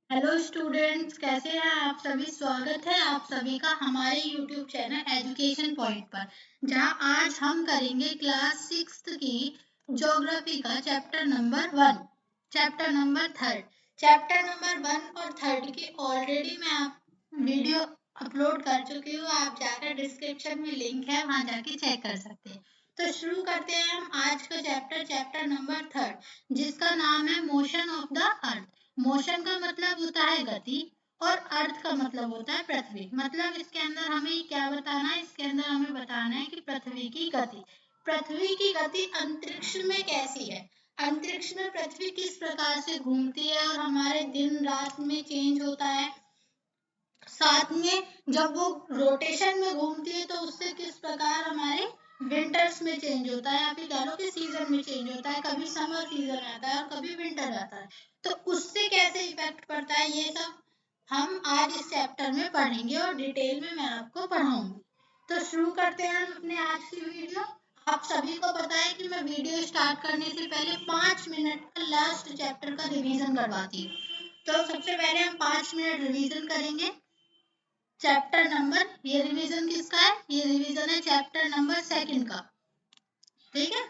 Hello students, कैसे हैं आप सभी। स्वागत है आप सभी का हमारे यूट्यूब चैनल एजुकेशन पॉइंट पर, जहां आज हम करेंगे क्लास 6 की ज्योग्राफी का chapter number 1, chapter number 3। Chapter number 1 और 3 की ऑलरेडी मैं आप वीडियो अपलोड कर चुकी हूँ। आप जाकर डिस्क्रिप्शन में लिंक है, वहां जाके चेक कर सकते हैं। तो शुरू करते हैं हम आज का चैप्टर, चैप्टर नंबर 3, जिसका नाम है motion of the earth. Motion का मतलब होता है गति और अर्थ का मतलब होता है पृथ्वी। मतलब इसके अंदर हमें क्या बताना है, इसके अंदर हमें बताना है कि पृथ्वी की गति, पृथ्वी की गति अंतरिक्ष में कैसी है, अंतरिक्ष में पृथ्वी किस प्रकार से घूमती है और हमारे दिन रात में चेंज होता है। साथ में जब वो रोटेशन में घूमती है तो उससे किस प्रकार हमारे विंटर्स में चेंज होता है, या फिर कह लो कि सीजन में चेंज होता है। कभी समर सीजन आता है और कभी विंटर आता है, तो उससे कैसे इफेक्ट पड़ता है, ये सब हम आज इस चैप्टर में पढ़ेंगे और डिटेल में मैं आपको पढ़ाऊंगी। तो शुरू करते हैं हम अपने आज की वीडियो। आप सभी को पता है कि मैं वीडियो स्टार्ट करने से पहले 5 मिनट का लास्ट चैप्टर का रिवीजन करवाती हूँ। तो सबसे पहले हम 5 मिनट रिवीजन करेंगे चैप्टर नंबर, ये रिवीजन किसका है, ये रिवीजन है चैप्टर नंबर 2 का। ठीक है।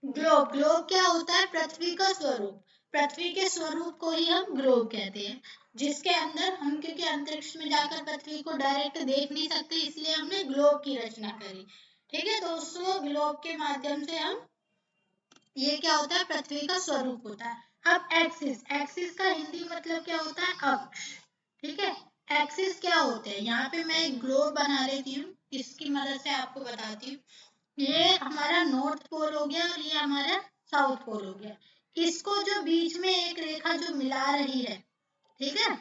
ग्लोब, ग्लोब क्या होता है, पृथ्वी का स्वरूप। पृथ्वी के स्वरूप को ही हम ग्लोब कहते हैं, जिसके अंदर हम, क्योंकि अंतरिक्ष में जाकर पृथ्वी को डायरेक्ट देख नहीं सकते, इसलिए हमने ग्लोब की रचना करी। ठीक है, तो उस ग्लोब के माध्यम से हम, ये क्या होता है, पृथ्वी का स्वरूप होता है। अब एक्सिस, एक्सिस का हिंदी मतलब क्या होता है, अक्ष। ठीक है, एक्सिस क्या होते हैं, यहाँ पे मैं एक ग्लोब बना लेती हूँ, इसकी मदद से आपको बताती हूँ। ये हमारा नॉर्थ पोल हो गया और ये हमारा साउथ पोल हो गया। इसको जो बीच में एक रेखा जो मिला रही है, ठीक है,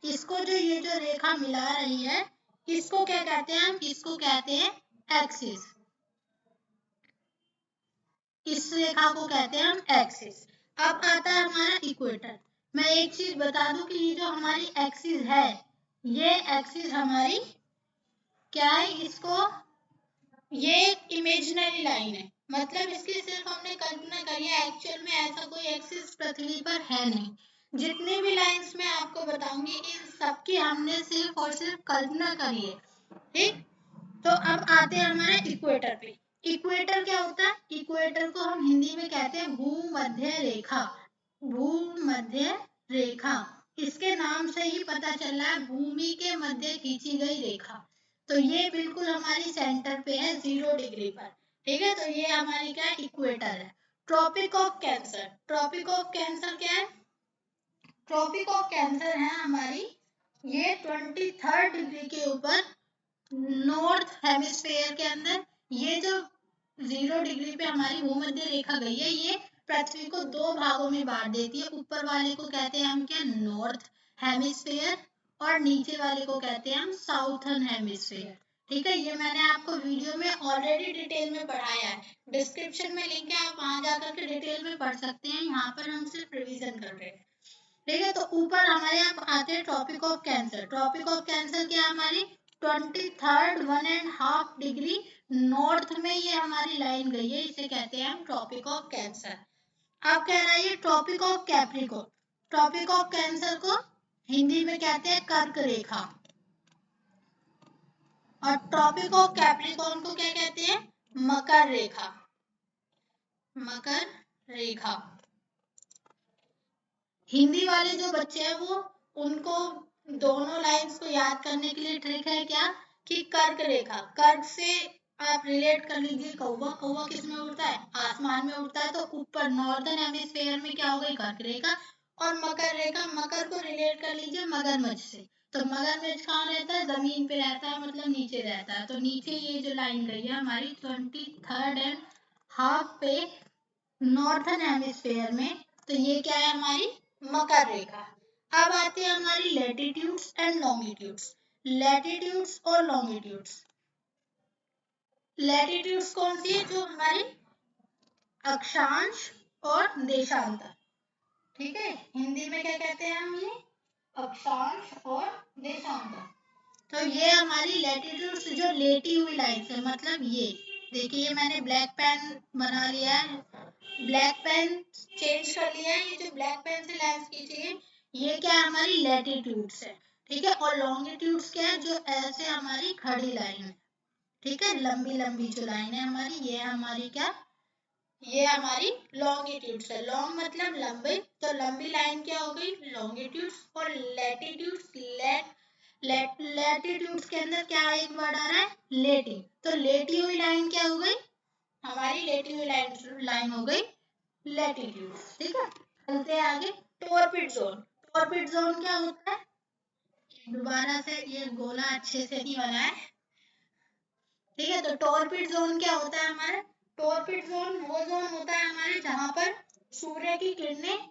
इसको जो ये जो रेखा मिला रही है, इसको क्या कहते हैं हम, इसको कहते हैं एक्सिस। इस रेखा को कहते हैं हम एक्सिस। अब आता है हमारा इक्वेटर। मैं एक चीज बता दूं कि ये जो हमारी एक्सिस है, ये एक्सिस हमारी क्या है, इसको, ये इमेजिनरी लाइन है, मतलब इसकी सिर्फ हमने कल्पना करी है, एक्चुअल में ऐसा कोई एक्सिस पृथ्वी पर है नहीं। जितनी भी लाइंस मैं आपको बताऊंगी, इन सबकी हमने सिर्फ और सिर्फ कल्पना करी है। ठीक, तो अब आते हैं हमारे इक्वेटर पे। इक्वेटर क्या होता है, इक्वेटर को हम हिंदी में कहते हैं भूमध्य रेखा। भूमध्य रेखा, इसके नाम से ही पता चल रहा है, भूमि के मध्य खींची गई रेखा। तो ये बिल्कुल हमारी सेंटर पे है, 0 डिग्री पर। ठीक है, तो ये हमारी क्या है, इक्वेटर है। Tropic of Cancer, Tropic of Cancer क्या है, ट्रॉपिक ऑफ कैंसर है हमारी, ये 23 डिग्री के ऊपर नॉर्थ हेमिस्फेयर के अंदर। ये जो 0 डिग्री पे हमारी भूमध्य रेखा गई है, ये पृथ्वी को 2 भागों में बांट देती है। ऊपर वाले को कहते हैं हम क्या, नॉर्थ हेमिस्फेयर, और नीचे वाले को कहते हैं हम साउथर्न हेमिस्फेयर। ठीक है, ये मैंने आपको वीडियो में ऑलरेडी डिटेल में पढ़ाया है, डिस्क्रिप्शन में लिंक है, आप वहां जाकर के डिटेल में पढ़ सकते हैं। यहाँ पर हम सिर्फ रिवीजन कर रहे हैं। ठीक है, तो ऊपर हमारे यहाँ आते हैं Tropic of Cancer. Tropic of Cancer क्या है हमारी, 23 1.5 डिग्री नॉर्थ में ये हमारी लाइन गई है, इसे कहते हैं हम ट्रॉपिक ऑफ कैंसर। अब कह रहा है ये Tropic of Capricorn, Tropic of Cancer को हिंदी में कहते हैं कर्क रेखा, और ट्रॉपिक ऑफ कैप्रिकॉर्न को क्या कहते हैं, मकर रेखा, मकर रेखा। हिंदी वाले जो बच्चे हैं वो, उनको दोनों लाइंस को याद करने के लिए ट्रिक है क्या, कि कर्क रेखा, कर्क से आप रिलेट कर लीजिए कौवा, कौवा किस में उड़ता है, आसमान में उड़ता है, तो ऊपर नॉर्दर्न हेमिस्फीयर में क्या हो गई, कर्क रेखा। और मकर रेखा, मकर को रिलेट कर लीजिए मगरमच्छ से, तो मगरमच्छ कहाँ रहता है, जमीन पे रहता है, मतलब नीचे रहता है। तो नीचे ये जो लाइन गई है हमारी 23.5 पे नॉर्थन हेमिस्फीयर में, तो ये क्या है हमारी मकर रेखा। अब आते हैं हमारी लैटिट्यूड्स एंड लॉन्गिट्यूड्स। लैटिट्यूड्स और लॉन्गिट्यूड्स, लैटिट्यूड्स कौन सी है, जो हमारी अक्षांश और देशांतर। ठीक है, हिंदी में क्या कहते हैं हम, ये अक्षांश और देशांतर। तो ये हमारी लैटिट्यूड्स जो लेटी हुई लाइन है, मतलब ये देखिए, ये मैंने ब्लैक पेन बना लिया है, ब्लैक पेन चेंज कर लिया है, ये जो ब्लैक पेन से लाइंस खींची है, ये क्या है, हमारी लैटिट्यूड्स है, ठीक है। और लॉन्गिट्यूड्स क्या है, जो ऐसे हमारी खड़ी लाइन है, ठीक है, लंबी लंबी जो लाइन है हमारी, ये हमारी क्या, ये हमारी लॉन्गिट्यूड्स है। लॉन्ग मतलब लंबे, तो लंबी लाइन क्या हो गई, लॉन्गिट्यूड्स। और लैटिट्यूड्स, लैटिट्यूड्स के अंदर क्या एक वर्ड आ रहा है, लेटी, तो लेटी हुई लाइन क्या हो गई, हमारी लेटी हुई लाइन हो गई लैटिट्यूड, ठीक है। चलते हैं आगे, टॉर्पिड जोन। टॉर्पिड जोन क्या होता है, दोबारा से ये गोला अच्छे से नहीं बना है, ठीक है। तो टॉर्पिड जोन क्या होता है हमारा, टॉर्पिड जोन वो जोन होता है हमारे जहां पर सूर्य की किरणें,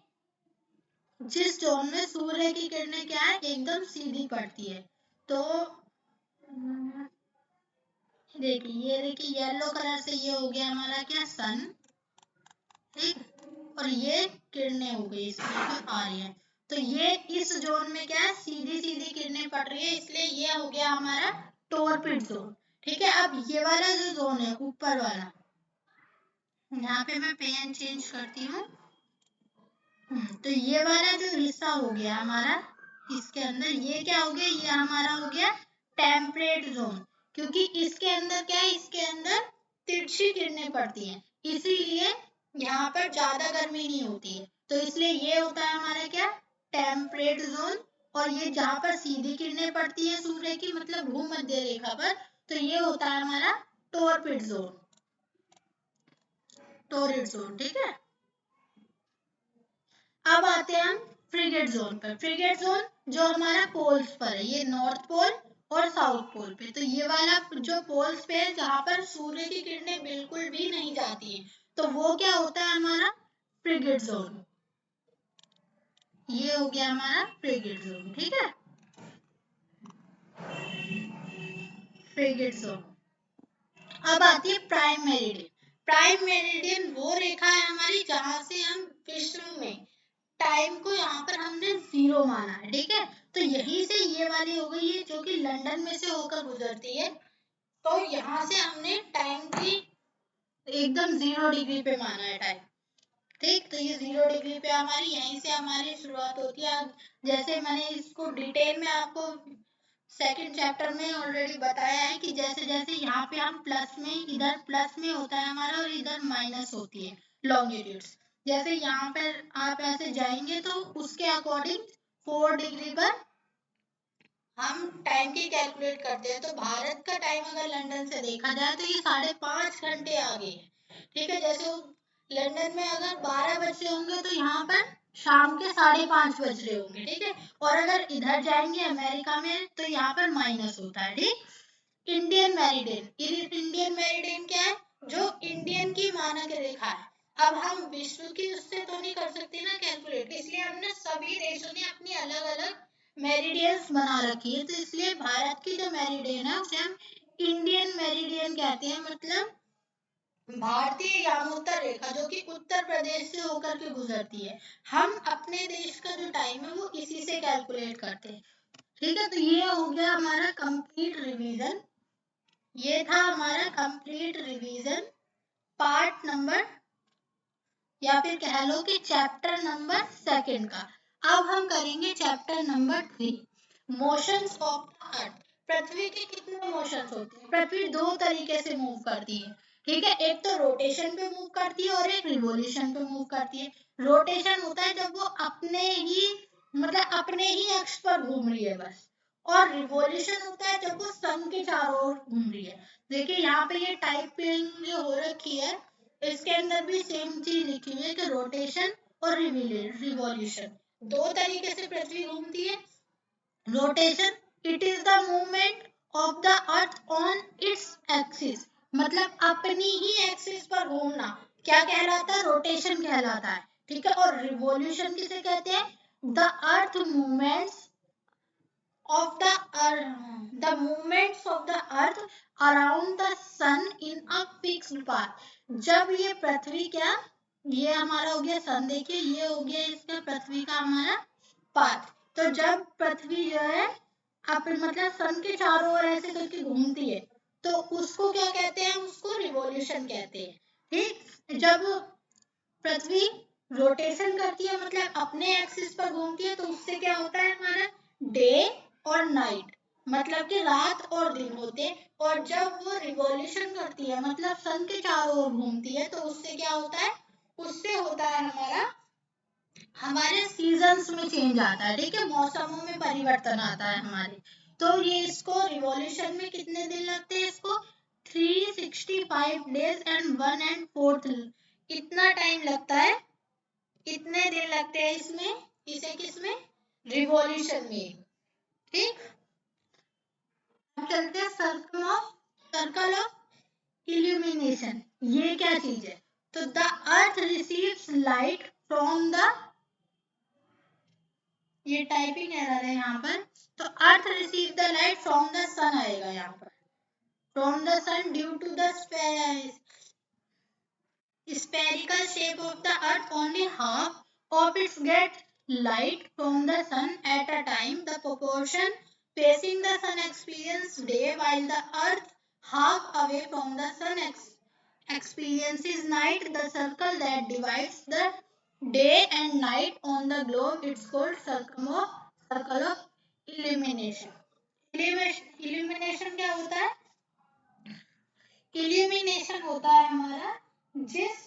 जिस जोन में सूर्य की किरणें क्या है, एकदम सीधी पड़ती है। तो देखिए येलो कलर से ये हो गया हमारा क्या, सन, ठीक, और ये किरणें हो गई इसमें जो आ रही है। तो ये इस जोन में क्या है, सीधी सीधी किरणें पड़ रही है, इसलिए ये हो गया हमारा टॉर्पिड जोन, ठीक है। अब ये वाला जो जोन है ऊपर वाला, यहाँ पे मैं पेन चेंज करती हूँ, तो ये वाला जो हिस्सा हो गया हमारा, इसके अंदर ये क्या हो गया, ये हमारा हो गया टेम्परेट जोन, क्योंकि इसके अंदर क्या है, इसके अंदर तिरछी किरणें पड़ती हैं, इसीलिए यहाँ पर ज्यादा गर्मी नहीं होती है। तो इसलिए ये होता है हमारा क्या, टेम्परेट जोन। और ये जहाँ पर सीधी किरणें पड़ती है सूर्य की, मतलब भूमध्य रेखा पर, तो ये होता है हमारा टॉर्पिड जोन, टॉर्रिड जोन, ठीक है। अब आते हैं हम फ्रिगेट जोन पर। फ्रिगेट जोन जो हमारा पोल्स पर है, ये नॉर्थ पोल और साउथ पोल पे, तो ये वाला जो पोल्स पे है जहाँ पर सूर्य की किरणें बिल्कुल भी नहीं जाती है, तो वो क्या होता है हमारा फ्रिगेट जोन, ये हो गया हमारा फ्रिगेट जोन, ठीक है, फ्रिगेट जोन। अब आती है प्राइम मेरिडियन। प्राइम मेरिडियन वो रेखा है हमारी जहां से हम विश्व में टाइम को यहाँ पर हमने 0 माना है, ठीक है। तो यहीं से ये वाली हो गई है जो कि लंदन में से होकर गुजरती है, तो यहाँ से हमने टाइम की एकदम 0 डिग्री पे माना है टाइम, ठीक। तो ये 0 डिग्री पे हमारी, यहीं से हमारी शुरुआत होती है। जैसे मैंने इसको डिटेल में आपको सेकंड चैप्टर में ऑलरेडी बताया है कि जैसे जैसे यहाँ पे हम प्लस में, इधर प्लस में होता है हमारा और इधर माइनस होती है लॉन्गिट्यूड्स, जैसे यहाँ पर आप ऐसे जाएंगे तो उसके अकॉर्डिंग 4 डिग्री पर हम टाइम की कैलकुलेट करते हैं। तो भारत का टाइम अगर लंदन से देखा जाए तो ये 5.5 घंटे आगे है, ठीक है। जैसे लंदन में अगर 12 बज रहे होंगे तो यहाँ पर शाम के 5:30 बज रहे होंगे, ठीक है। और अगर इधर जाएंगे अमेरिका में तो यहाँ पर माइनस होता है, ठीक। इंडियन मेरिडियन, इंडियन मेरिडियन क्या है, जो इंडियन की मानक रेखा है। अब हम विश्व की उससे तो नहीं कर सकते ना कैलकुलेट, इसलिए हमने सभी देशों ने अपनी अलग अलग मेरिडियंस बना रखी है। तो इसलिए भारत की जो मेरिडियन है उसे हम इंडियन मेरिडियन कहते हैं, मतलब भारतीय यामोत्तर रेखा, जो कि उत्तर प्रदेश से होकर के गुजरती है। हम अपने देश का जो टाइम है वो इसी से कैलकुलेट करते हैं, ठीक है। तो ये हो गया हमारा कंप्लीट रिवीजन, ये था हमारा कंप्लीट रिवीजन पार्ट नंबर, या फिर कह लो कि चैप्टर नंबर 2 का। अब हम करेंगे chapter number 3, motions of the earth. पृथ्वी के कितने मोशंस होते हैं, पृथ्वी 2 तरीके से मूव करती है, ठीक है। एक तो रोटेशन पे मूव करती है और एक रिवॉल्यूशन पे मूव करती है। रोटेशन होता है जब वो अपने ही, मतलब अपने ही अक्ष पर घूम रही है बस, और रिवॉल्यूशन होता है जब वो सन के चारों ओर घूम रही है। देखिए यहाँ पे ये टाइपिंग जो हो रखी है, इसके अंदर भी सेम चीज लिखी हुई है कि रोटेशन और रिवॉल्यूशन 2 तरीके से पृथ्वी घूमती है। Rotation, it is the movement of the earth on its axis, मतलब अपनी ही एक्सिस पर घूमना क्या कहलाता है, रोटेशन कहलाता है, ठीक है। और रिवॉल्यूशन किसे कहते हैं, the earth movements of the movements of the earth around the sun in a fixed path। जब ये पृथ्वी क्या, ये हमारा हो गया सन, देखिए ये हो गया इसका पृथ्वी का हमारा पाथ। तो जब पृथ्वी जो है अपने मतलब सन के चारों ओर ऐसे करके घूमती है तो उसको क्या कहते हैं, उसको रिवॉल्यूशन कहते हैं, ठीक। जब पृथ्वी रोटेशन करती है मतलब अपने एक्सिस पर घूमती है, तो उससे क्या होता है हमारा डे और नाइट, मतलब कि रात और दिन होते हैं। और जब वो रिवॉल्यूशन करती है मतलब सन के चारों ओर घूमती है, तो उससे क्या होता है, उससे होता है हमारे सीजन्स में चेंज आता है, ठीक है, मौसमों में परिवर्तन आता है हमारे। तो ये इसको रिवॉल्यूशन में कितने दिन लगते हैं, इसको 365 डेज एंड 1/4 इतना टाइम लगता है, इतने दिन लगते हैं इसमें, इसे किसमें, रिवॉल्यूशन में, ठीक। अब चलते हैं सर्कल ऑफ इल्यूमिनेशन, ये क्या चीज है, तो the earth receives light from the, ये टाइपिंग एरर है यहाँ पर, तो earth receive the light from the sun आएगा यहाँ पर, from the sun due to the spherical shape of the earth, only half of its get light from the sun at a time. The proportion facing the sun experience day, while the earth half away from the sun experiences night. The circle that divides the day and night on the globe, it's called circle of illumination. illumination क्या होता है, illumination होता है हमारा जिस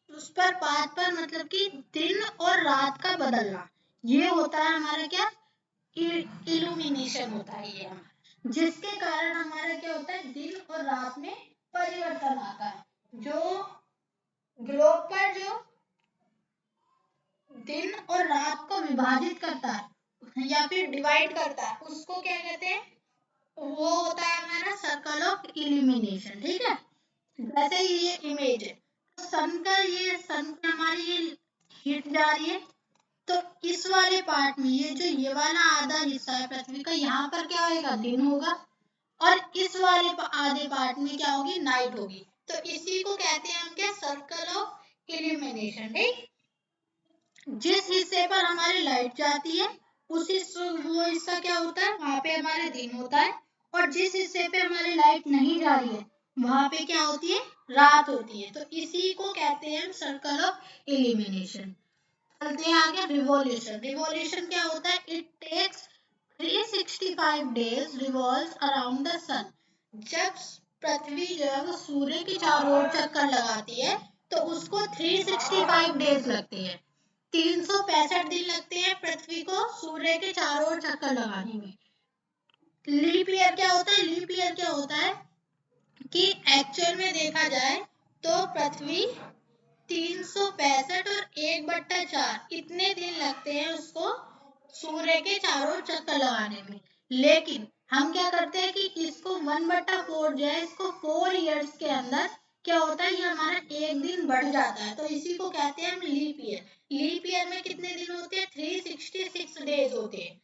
उस पर path पर मतलब कि दिन और रात का बदलना, ये होता है हमारा क्या, इल्यूमिनेशन होता है ये हमारा, जिसके कारण हमारा क्या होता है, दिन और रात में परिवर्तन आता है। जो ग्लोब पर जो दिन और रात को विभाजित करता है या फिर डिवाइड करता है, उसको क्या कहते हैं, वो होता है हमारा सर्कल ऑफ इल्यूमिनेशन, ठीक है। जैसे ये इमेज है, सन का, ये सन की हमारी ये हीट जा रही है, तो इस वाले पार्ट में ये वाला आधा हिस्सा है पृथ्वी का, यहाँ पर क्या होगा, दिन होगा, और इस वाले आधे पार्ट में क्या होगी, नाइट होगी। तो इसी को कहते हैं हम क्या, सर्कल ऑफ इल्यूमिनेशन, ठीक। जिस हिस्से पर हमारी लाइट जाती है उस वो हिस्सा क्या होता है, वहां पे हमारा दिन होता है, और जिस हिस्से पे हमारी लाइट नहीं जा रही है वहां पे क्या होती है, रात होती है। तो इसी को कहते हैं सर्कल ऑफ इल्यूमिनेशन। चलते हैं आगे, रिवॉल्यूशन। रिवॉल्यूशन क्या होता है, it takes 365 days revolves around the sun. जब पृथ्वी जो है वो सूर्य के चारों ओर चक्कर लगाती है, तो उसको 365 डेज लगते हैं, 365 दिन लगते हैं पृथ्वी को सूर्य के चारों ओर चक्कर लगाने में। लीप ईयर क्या होता है, लीप ईयर क्या होता है कि एक्चुअल में देखा जाए तो पृथ्वी 365 और 1/4 इतने दिन लगते हैं उसको सूर्य के चारों ओर चक्कर लगाने में। लेकिन हम क्या करते हैं कि इसको 1/4 जो है, इसको 4 इयर्स के अंदर क्या होता है, ये हमारा एक दिन बढ़ जाता है, तो इसी को कहते हैं हम लीप ईयर। लीप ईयर में कितने दिन होते हैं, 366 डेज होते हैं।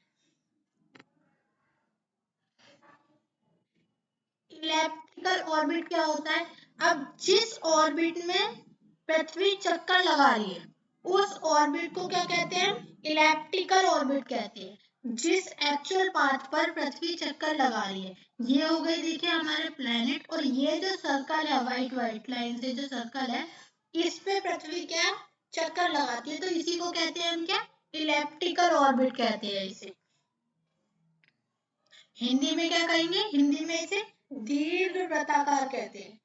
इलेप्टिकल ऑर्बिट क्या होता है, अब जिस ऑर्बिट में पृथ्वी चक्कर लगा रही है उस ऑर्बिट को क्या कहते हैं, इलेप्टिकल ऑर्बिट कहते हैं। जिस एक्चुअल पाथ पर पृथ्वी चक्कर लगा रही है, ये हो गई देखिए हमारे प्लेनेट, और ये जो सर्कल है व्हाइट व्हाइट लाइन से जो सर्कल है, इस पे पृथ्वी क्या चक्कर लगाती है, तो इसी को कहते हैं हम क्या, इलेप्टिकल ऑर्बिट कहते हैं इसे। हिंदी में क्या कहेंगे, हिंदी में इसे दीर्घ वृत्ताकार कहते हैं,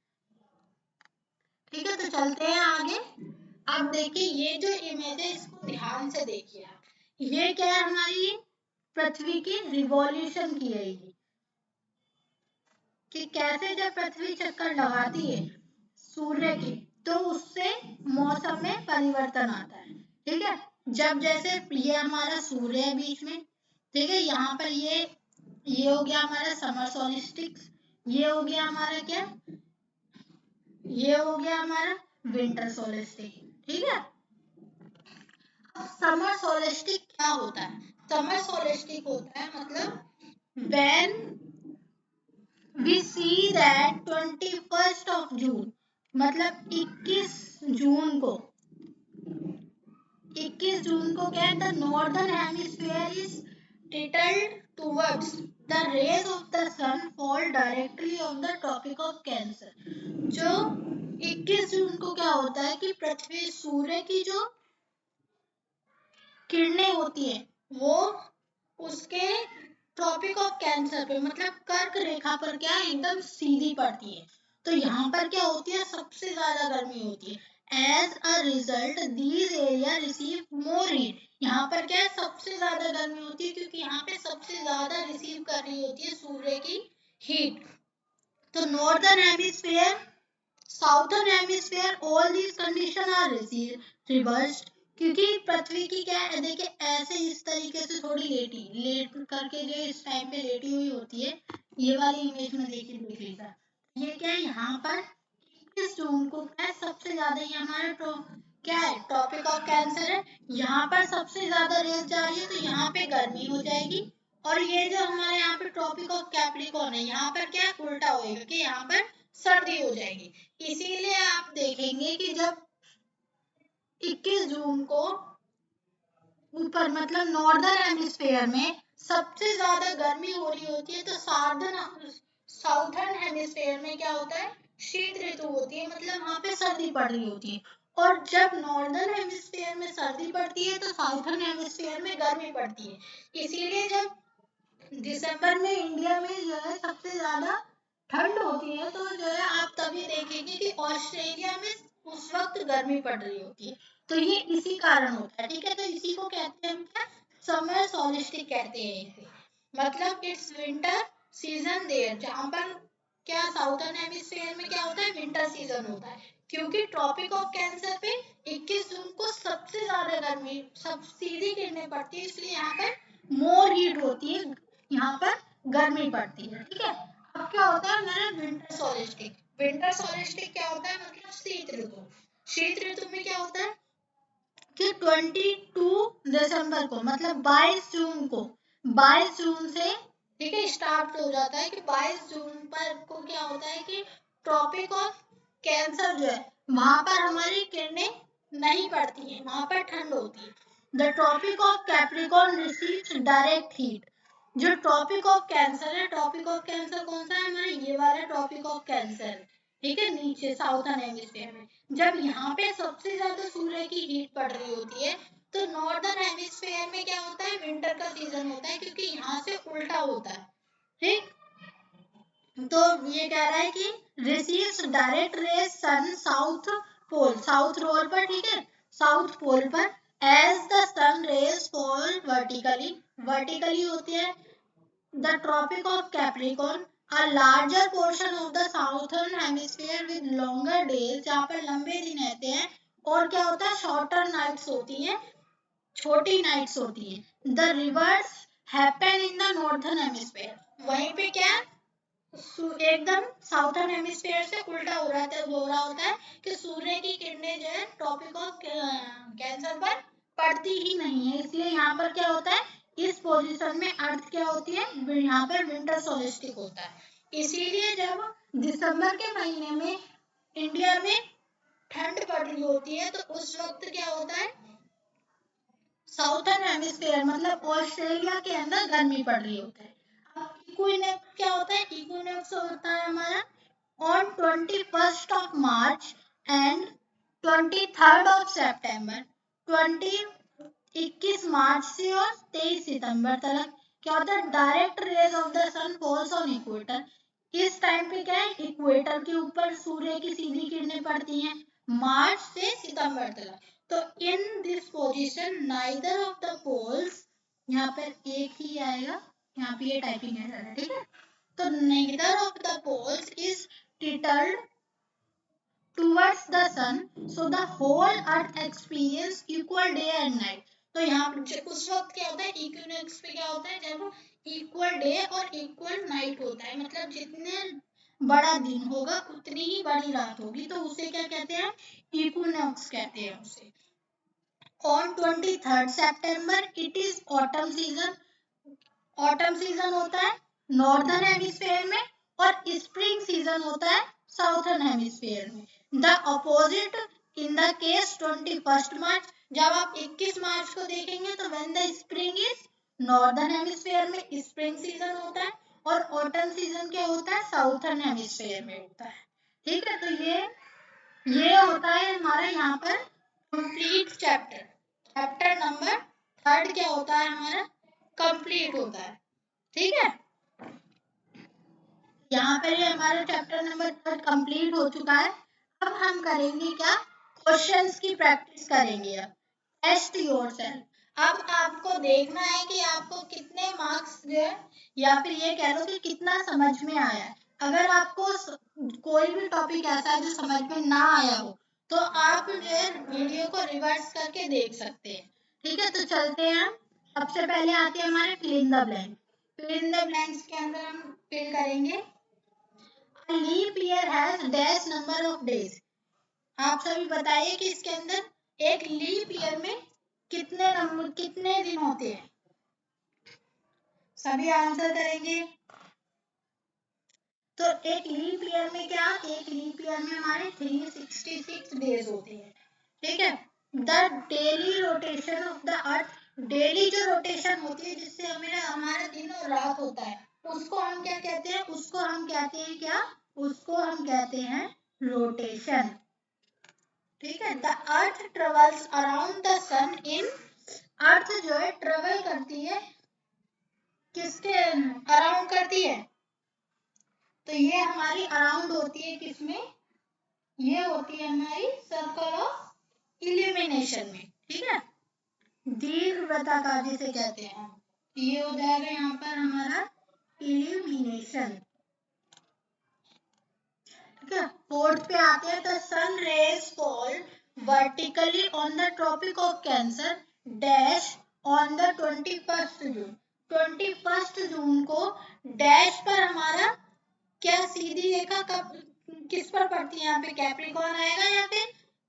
ठीक है। तो चलते हैं आगे। अब देखिए ये जो इमेज है इसको ध्यान से देखिए आप, ये क्या है, हमारी पृथ्वी की रिवॉल्यूशन की है ये, कि कैसे जब पृथ्वी चक्कर लगाती है सूर्य की, तो उससे मौसम में परिवर्तन आता है, ठीक है। जब जैसे ये हमारा सूर्य है बीच में, ठीक है, यहाँ पर ये हो गया हमारा समर सोलिस्टिक्स, ये हो गया हमारा क्या, ये हो गया हमारा विंटर सोलिस्टिक, ठीक है। समर सोलिस्टिक क्या होता है, समर सोलिस्टिक होता है मतलब when we see that 21st of June, मतलब 21 जून को क्या है, the northern hemisphere is tilted towards the rays of the sun fall directly on the tropic of Cancer। जो 21 जून को क्या होता है कि पृथ्वी सूर्य की जो किरणें होती है वो उसके ट्रॉपिक ऑफ कैंसर पे मतलब कर्क रेखा पर क्या एकदम सीधी पड़ती है। तो यहाँ पर क्या होती है, सबसे ज्यादा गर्मी होती है। As a result these area receive more heat. यहाँ पर क्या है, सबसे ज्यादा गर्मी होती है क्योंकि यहाँ पे सबसे ज्यादा रिसीव कर रही होती है सूर्य की हीट। तो northern hemisphere, southern hemisphere, all these condition are reversed. क्योंकि पृथ्वी की क्या है, देखिए ऐसे इस तरीके से थोड़ी लेट करके जो इस टाइम पे लेटी हुई होती है, ये वाली इमेज में देखिए देख लीजिए। ये क्या है, यहाँ पर 21 जून को क्या है, सबसे ज्यादा ये हमारा क्या है, टॉपिक ऑफ कैंसर है। यहाँ पर सबसे ज्यादा रेस जा रही है तो यहाँ पे गर्मी हो जाएगी। और ये जो हमारे यहाँ पे ट्रॉपिक ऑफ कैप्रिकॉर्न है, यहाँ पर क्या है, उल्टा होएगा कि यहाँ पर सर्दी हो जाएगी। इसीलिए आप देखेंगे कि जब 21 जून को ऊपर मतलब नॉर्दर्न हेमिस्फीयर में सबसे ज्यादा गर्मी हो रही होती है, तो साउथर्न हेमिस्फीयर में क्या होता है, शीत ऋतु होती है, मतलब वहां पे सर्दी पड़ रही होती है। और जब नॉर्दर्न हेमिस्फीयर में सर्दी पड़ती है तो साउथर्न हेमिस्फीयर में गर्मी पड़ती है। इसीलिए जब दिसंबर में इंडिया में जो है सबसे ज्यादा ठंड होती है, तो जो है आप तभी देखेंगे कि ऑस्ट्रेलिया में उस वक्त गर्मी पड़ रही होती है। तो ये इसी कारण होता है, ठीक है। तो इसी को कहते हैं हम क्या, समर सोलिस्टिक कहते हैं इसे। मतलब इट्स विंटर सीजन देयर, जहाँ पर क्या साउथर्न हेमिस्फीयर में क्या होता है, विंटर सीजन होता है। क्योंकि ट्रॉपिक ऑफ कैंसर पे 21 जून को सबसे ज्यादा गर्मी सब सीधी किरणें पड़ती है, इसलिए यहाँ पर मोर हीट होती है, यहाँ पर गर्मी पड़ती है, ठीक है। अब क्या होता है हमारा विंटर सोलिस्टिक। विंटर सोलिस्टिक क्या होता है, मतलब शीत ऋतु। शीत ऋतु में क्या होता है कि 22 दिसंबर को मतलब 22 जून को, 22 जून से ठीक है स्टार्ट हो जाता है कि 22 जून पर को क्या होता है कि ट्रॉपिक ऑफ कैंसर जो है वहां पर हमारी किरणें नहीं पड़ती हैं, वहां पर ठंड होती है। The Tropic of Capricorn receives direct heat. जो ट्रॉपिक ऑफ कैंसर है, ट्रॉपिक ऑफ कैंसर कौन सा है हमारा, ये वाला ट्रॉपिक ऑफ कैंसर, ठीक है, नीचे साउथर्न हेमिस्फीयर में। जब यहाँ पे सबसे ज्यादा सूर्य की हीट पड़ रही होती है, तो नॉर्दर्न हेमिस्फीयर में क्या होता है, विंटर का सीजन होता है, क्योंकि यहाँ से उल्टा होता है, ठीक। तो ये कह रहा है कि receives direct rays sun South Pole, south role पर, ठीक है, साउथ पोल पर। As the sun rays fall vertically, vertically होती है the Tropic of Capricorn, a larger portion of the southern hemisphere with longer days, जहाँ पर लंबे दिन रहते हैं, और क्या होता है, shorter nights होती हैं, छोटी नाइट्स होती हैं। The reverse happen in the northern hemisphere, वहीं पे क्या एकदम साउथर्न हेमिस्फीयर से उल्टा हो रहा होता है कि सूर्य की किरणें जो है ट्रॉपिक ऑफ कैंसर पर पड़ती ही नहीं है। इसलिए यहाँ पर क्या होता है, इस पोजीशन में अर्थ क्या होती है, यहाँ पर विंटर सोलिस्टिक होता है। इसीलिए जब दिसंबर के महीने में इंडिया में ठंड पड़ रही होती है, तो उस वक्त क्या होता है, साउथर्न हेमिस्फीयर मतलब ऑस्ट्रेलिया के अंदर गर्मी पड़ रही होती है। अब इक्विनॉक्स क्या होता है, इक्विनॉक्स होता है हमारा on 21st of March and 23rd of September, 21 March से और 23 सितंबर तक क्या होता है, direct rays of the sun falls on equator. इस टाइम पे क्या है, इक्वेटर के ऊपर सूर्य की सीधी किरणें पड़ती हैं, मार्च से सितंबर तक। तो in this position neither of the poles, यहाँ पर एक ही आएगा, यहाँ पे ये टाइपिंग है, ठीक है। तो neither of the poles is tilted towards the sun, so the whole earth experience equal day and night. तो यहाँ उस वक्त क्या होता है, इक्विनॉक्स पे क्या होता है, जब इक्वल डे और इक्वल नाइट होता है, मतलब जितने बड़ा दिन होगा उतनी ही बड़ी रात होगी, तो उसे क्या कहते हैं, इक्विनॉक्स कहते हैं उसे। On 23rd September it is autumn season, autumn season होता है नॉर्दर्न हेमिस्फीयर में, और स्प्रिंग सीजन होता है साउथर्न हेमिस्फीयर में। The opposite in the case 21st मार्च, जब आप 21 मार्च को देखेंगे तो when the spring is northern hemisphere में स्प्रिंग सीजन होता है, और ऑटम सीजन क्या होता है, साउथर्न हेमिस्फीयर में होता है, ठीक है। तो ये होता है हमारा यहाँ पर complete chapter, chapter number third क्या होता है हमारा, कंप्लीट होता है। ठीक है, यहाँ पर ये हमारा चैप्टर नंबर 3 कंप्लीट हो चुका है। अब हम करेंगे क्या, क्वेश्चंस की प्रैक्टिस करेंगे। अब टेस्ट योरसेल्फ। अब आपको देखना है कि आपको कितने मार्क्स जो है, या फिर ये कह लो कि कितना समझ में आया है। अगर आपको कोई भी टॉपिक ऐसा है जो समझ में ना आया हो तो आप जो है वीडियो को रिवर्स करके देख सकते हैं। ठीक है, तो चलते हैं। सबसे पहले आते हैं हमारे fill in the blank. Fill in the blanks के अंदर हम फिल करेंगे leap year has dash number of days. आप सभी बताइए कि इसके अंदर एक लीप ईयर में कितने दिन होते हैं। सभी आंसर करेंगे। तो एक लीप ईयर में क्या, एक लीप ईयर में हमारे 366 डेज होते हैं। ठीक है, the daily rotation of the earth, daily जो रोटेशन होती है जिससे हमारा दिन और रात होता है, उसको हम क्या कहते हैं, उसको हम कहते हैं क्या, उसको हम कहते हैं रोटेशन। ठीक है, the earth travels around the sun in, earth जो है ट्रेवल करती है, किसके अराउंड करती है, तो ये हमारी अराउंड होती है किसमें, ये होती है हमारी सर्कल ऑफ इल्यूमिनेशन में। ठीक है, दीर्घवृत्ताकार जिसे कहते हैं, ये हो जाएगा यहाँ पर हमारा इल्यूमिनेशन। ठीक है, फोर्थ पे आते हैं, the sun rays fall vertically on the Tropic of Cancer dash on the 21 June. 21 June को डैश पर हमारा क्या सीधी रेखा कब किस पर पड़ती है, यहाँ पे कैप्रिकॉर्न आएगा या फिर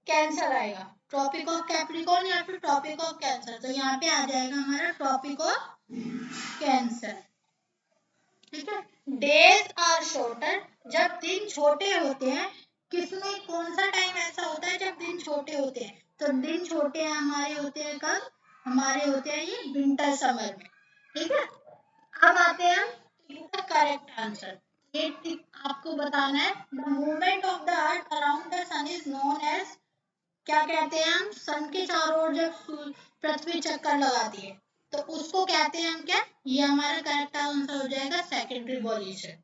कैंसर आएगा, ट्रॉपिक ऑफ कैप्रिकॉर्न या फिर ट्रॉपिक ऑफ कैंसर, तो यहाँ पे आ जाएगा हमारा ट्रॉपिक ऑफ कैंसर। ठीक है, डेज आर शॉर्टर, जब दिन छोटे होते हैं, किसमें कौन सा टाइम ऐसा होता है जब दिन छोटे होते हैं, तो दिन छोटे हैं हमारे होते हैं कब, हमारे होते हैं ये विंटर समर में। ठीक है, अब आते हैं हम करेक्ट आंसर। ये आपको बताना है, the movement of the earth around the sun is known as, क्या कहते हैं हम, सन के चारों ओर जब पृथ्वी चक्कर लगाती है तो उसको कहते हैं हम क्या, ये हमारा करेक्ट आंसर हो जाएगा second revolution.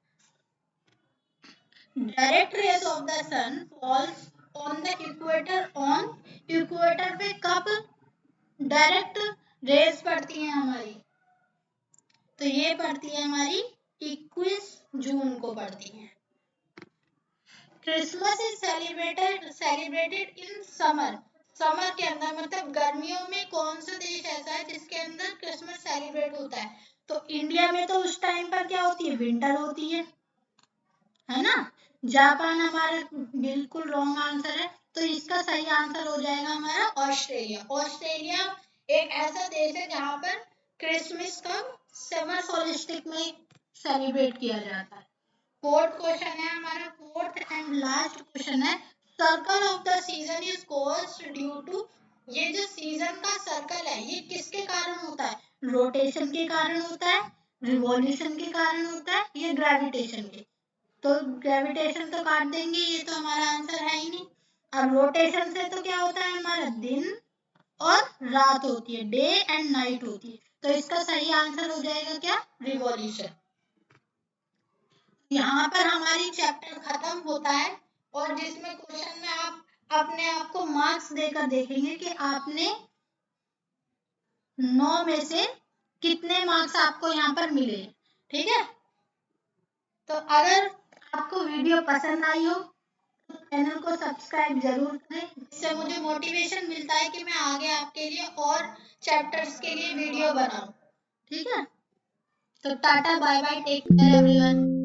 Direct rays of the sun falls on the equator, on equator पे कब डायरेक्ट रेज पड़ती है हमारी, तो ये पड़ती है हमारी 21 जून को पड़ती है। Christmas is celebrated in summer, summer के अंदर मतलब गर्मियों में कौन सा देश ऐसा है जिसके अंदर क्रिसमस सेलिब्रेट होता है, तो इंडिया में तो उस टाइम पर क्या होती है, विंटर होती है ना। जापान हमारा बिल्कुल रॉन्ग आंसर है, तो इसका सही आंसर हो जाएगा हमारा ऑस्ट्रेलिया। ऑस्ट्रेलिया एक ऐसा देश है जहाँ पर क्रिसमस का समर सोलिस्टिक में सेलिब्रेट किया जाता है। फोर्थ क्वेश्चन है हमारा, फोर्थ एंड लास्ट क्वेश्चन है, circle of the season is caused due to, ये जो सीजन का सर्कल है ये किसके कारण होता है, रोटेशन के कारण होता है, रिवॉल्यूशन के कारण होता है, ये ग्रेविटेशन के, तो ग्रेविटेशन तो काट देंगे, ये तो हमारा आंसर है ही नहीं। अब रोटेशन से तो क्या होता है, हमारा दिन और रात होती है, डे एंड नाइट होती है, तो इसका सही आंसर हो जाएगा क्या, रिवॉल्यूशन। यहाँ पर हमारी चैप्टर खत्म होता है, और जिसमें क्वेश्चन में आप अपने आप को मार्क्स देकर देखेंगे कि आपने 9 में से कितने मार्क्स आपको यहाँ पर मिले। ठीक है, तो अगर आपको वीडियो पसंद आई हो तो चैनल को सब्सक्राइब जरूर करें, जिससे मुझे मोटिवेशन मिलता है कि मैं आगे आपके लिए और चैप्टर्स के लिए वीडियो बनाऊं। ठीक है, तो tata bye bye, take care everyone.